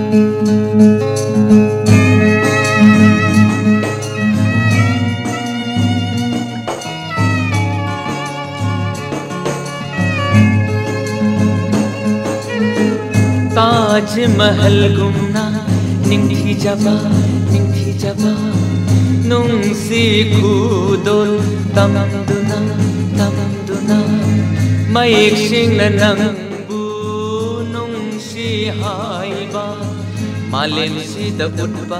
ताज महल गुमना निंथी जबा नुंसी खुदोल तमदुना मयेक सिंगना नंगबु नुंसी हाइबा मालेम सिदा उठबा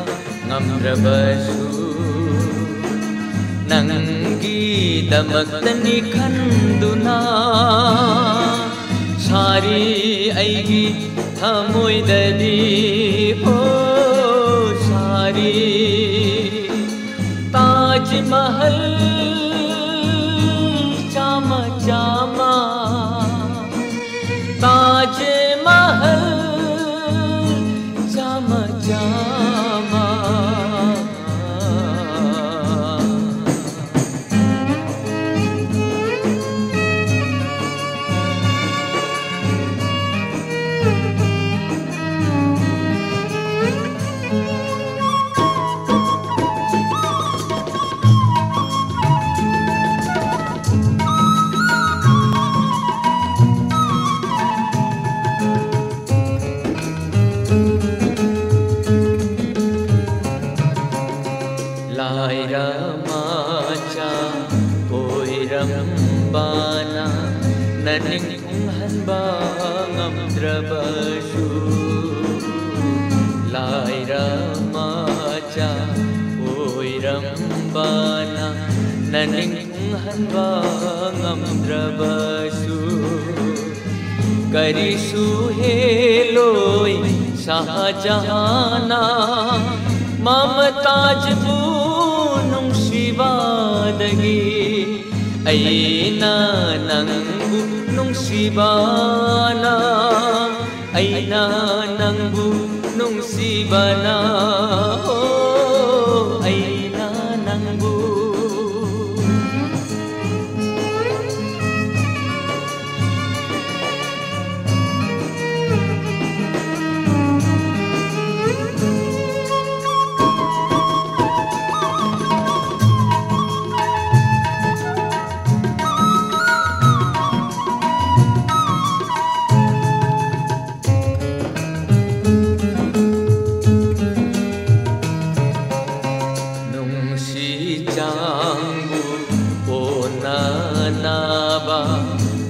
ngamdrabasu नंगी दमक्तनी खंदुना सारी ऐगी थमोइददी ओ सारी Taj Mahal Chama Chama Taj Mahal Chama Chama Macha oirambana naning hanba ngamdrabasu laira macha oirambana naning hanba ngamdrabasu karisu heloi sahajahana mamtaj nungshibadagi aina nangbu nungshibana aina nangbu nungsibana oh aina nangbu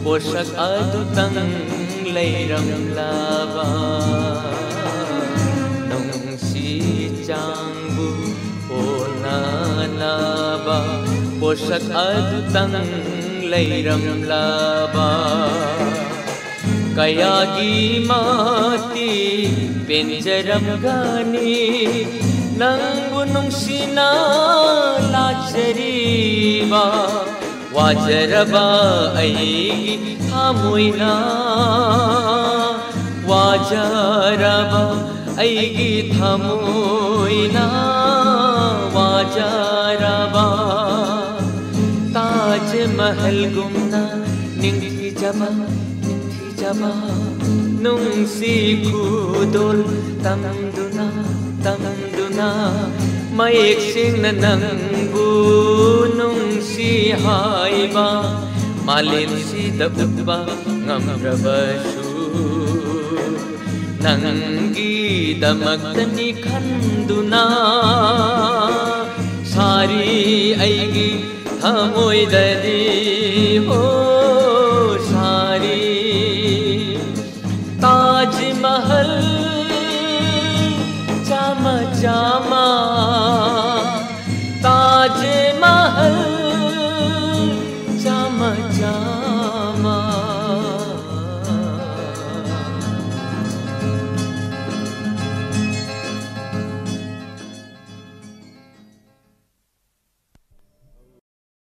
posak adutang leiramlaba nungsi changbu onanaba posak adutang leiramlaba kayagi mati penjaram gani nangbu nungsina lachariba wajaraba aigi thamoina wajaraba aigi thamoina wajaraba Taj Mahal गुमना निंथी जबा नुंसी खुदोल तमदुना मयेक सिंगना नंगबु नुंसी हाइबा मालेम सिदा उठबा ngamdrabasu नंगी दमक्तनी खंदुना सारी ऐगी थमोइददी हो